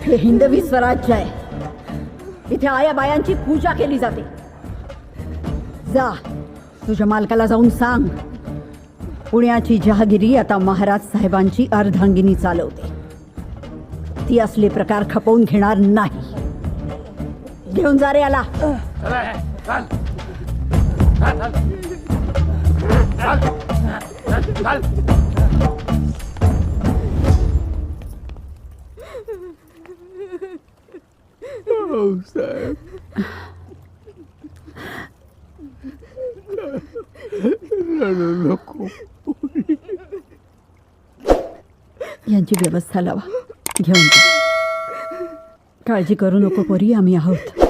हे हिंदवी स्वराज्य आहे. इथे आया बायांची पूजा केली जाते. जा, तुझ्या मालकाला जाऊन सांग, पुण्याची जहागिरी आता महाराज साहेबांची अर्धांगिनी चालवते. ती असले प्रकार खपवून घेणार नाही. घेऊन जा रे याला. यांची व्यवस्था लावा. घेऊन जा. काळजी करू नको पोरी, आम्ही आहोत.